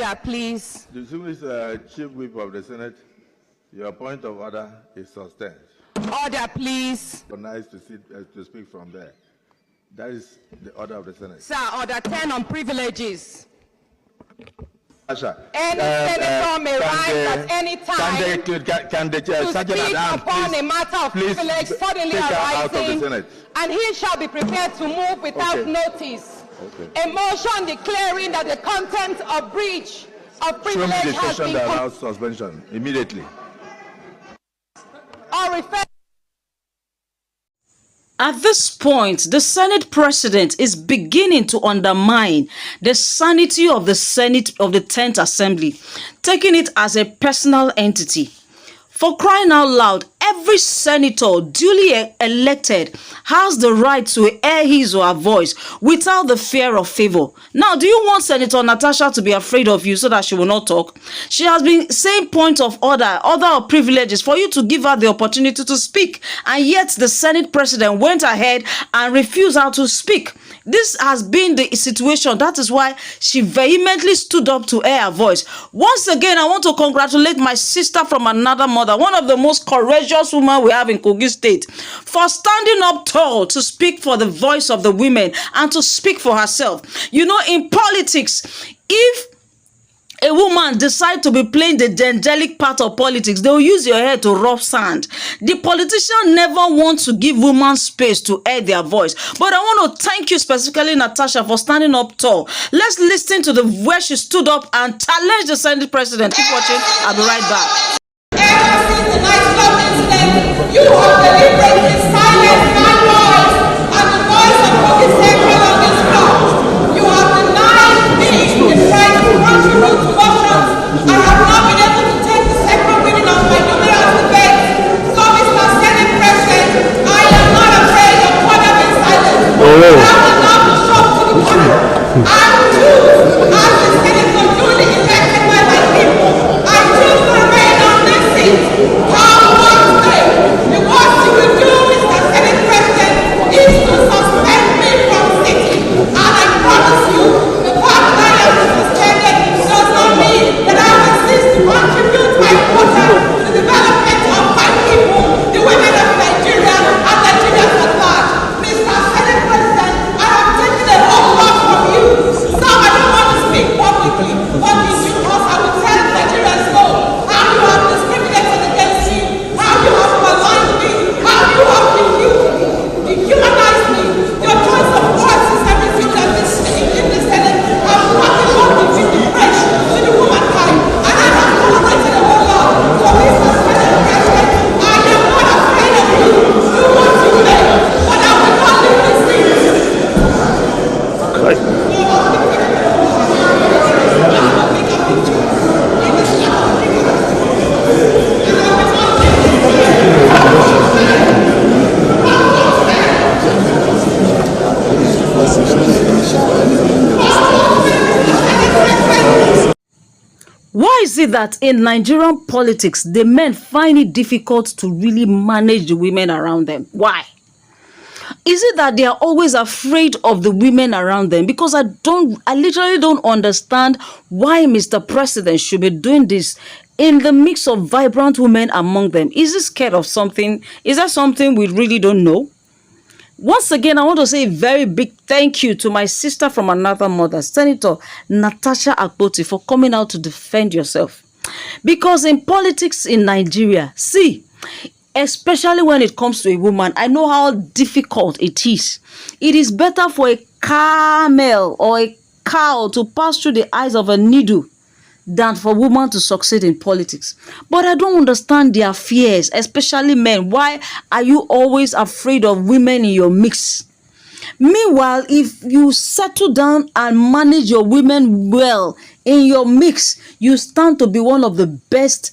Order, please. Distinguished Chief Whip of the Senate, your point of order is sustained. Order, please. Nice to speak from there. That is the order of the Senate. Sir, order 10 on privileges. Natasha, Any senator may rise at any time can the to speak upon a matter of privilege suddenly arising, and he shall be prepared to move without notice. A motion declaring that the content of breach of privilege has been that allows suspension immediately. Or refer. At this point, the Senate President is beginning to undermine the sanity of the Senate of the 10th Assembly, taking it as a personal entity. For crying out loud, every senator duly elected has the right to air his or her voice without the fear of favor. Now, do you want Senator Natasha to be afraid of you so that she will not talk? She has been saying point of order of privileges for you to give her the opportunity to speak. And yet the Senate President went ahead and refused her to speak. This has been the situation. That is why she vehemently stood up to air her voice. Once again, I want to congratulate my sister from another mother, one of the most courageous women we have in Kogi State, for standing up tall to speak for the voice of the women and to speak for herself. You know, in politics, if a woman decides to be playing the angelic part of politics, they will use your hair to rub sand. The politician never wants to give women space to air their voice. But I want to thank you specifically, Natasha, for standing up tall. Let's listen to the way she stood up and challenged the Senate President. Keep watching. I'll be right back. Ever since the nightclub incident, you have deliberately silenced my voice and the voice of Kogi Central on this floor. You have denied me the right to contribute to motions. I have not been able to take the second reading of my numerous debates. So, Mr. Senate President, I am not afraid of further being silenced. I will not be shocked to the contrary. I choose, as the senator duly elected by my people, I choose to remain on this seat. How one day, the worst you will do, Mr. Senate President, is to suspend me from sitting. And I promise you, the fact that I am suspended does not mean that I will cease to contribute my quota to the development of my people, the women of Nigeria, and Nigerians at large. Mr. Senate President, I have taken a whole lot from you. Some I don't want to speak publicly, but in due course I will tell Nigerians no. How you have discriminated against me, how you have maligned me, how you have dehumanized me. Your choice of words is everything that is in the Senate. I'm fucking up with you, the French, to the womankind, and I have tolerated a whole lot. So, Mr. Senate President, I am not afraid of you. Do what you may, but I will not leave this seat. Why is it that in Nigerian politics, the men find it difficult to really manage the women around them? Why? Is it that they are always afraid of the women around them? Because I literally don't understand why Mr. President should be doing this in the mix of vibrant women among them. Is he scared of something? Is that something we really don't know? Once again, I want to say a very big thank you to my sister from another mother, Senator Natasha Akpabio, for coming out to defend yourself. Because in politics in Nigeria, see, especially when it comes to a woman, I know how difficult it is. It is better for a camel or a cow to pass through the eyes of a needle than for women to succeed in politics. But I don't understand their fears, especially men. Why are you always afraid of women in your mix? Meanwhile, if you settle down and manage your women well in your mix, you stand to be one of the best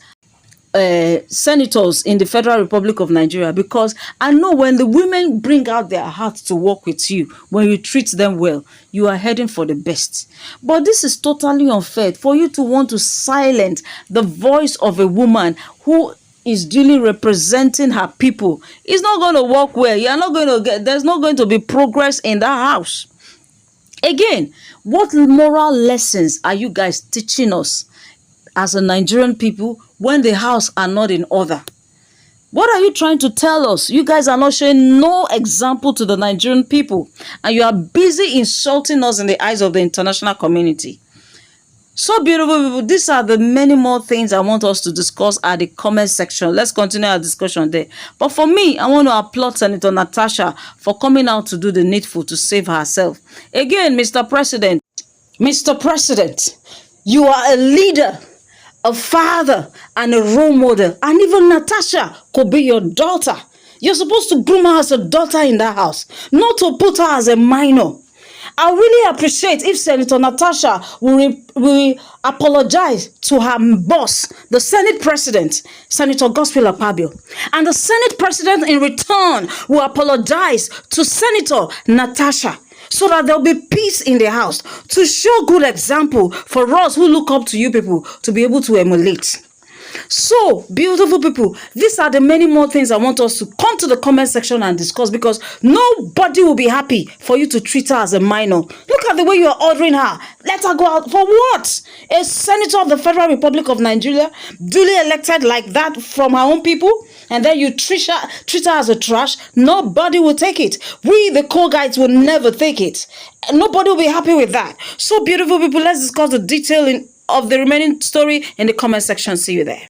senators in the Federal Republic of Nigeria, because I know when the women bring out their hearts to work with you, when you treat them well, you are heading for the best. But this is totally unfair for you to want to silence the voice of a woman who is duly representing her people. It's not going to work well. You're not going to there's not going to be progress in that house. Again, what moral lessons are you guys teaching us as a Nigerian people when the house are not in order? What are you trying to tell us? You guys are not showing no example to the Nigerian people, and you are busy insulting us in the eyes of the international community. So beautiful people, these are the many more things I want us to discuss at the comment section. Let's continue our discussion there. But for me, I want to applaud Senator Natasha for coming out to do the needful to save herself. Again, Mr. President, you are a leader, a father, and a role model. And even Natasha could be your daughter. You're supposed to groom her as a daughter in that house, not to put her as a minor. I really appreciate if Senator Natasha will apologize to her boss, the Senate President, Senator Godwin Akpabio. And the Senate President in return will apologize to Senator Natasha, so that there'll be peace in the house, to show good example for us who look up to you people to be able to emulate. So, beautiful people, these are the many more things I want us to come to the comment section and discuss, because nobody will be happy for you to treat her as a minor. Look at the way you are ordering her. Let her go out. For what? A senator of the Federal Republic of Nigeria, duly elected like that from her own people, and then you treat her as a trash. Nobody will take it. We, the core guides, will never take it. Nobody will be happy with that. So, beautiful people, let's discuss the detailing of the remaining story in the comment section. See you there.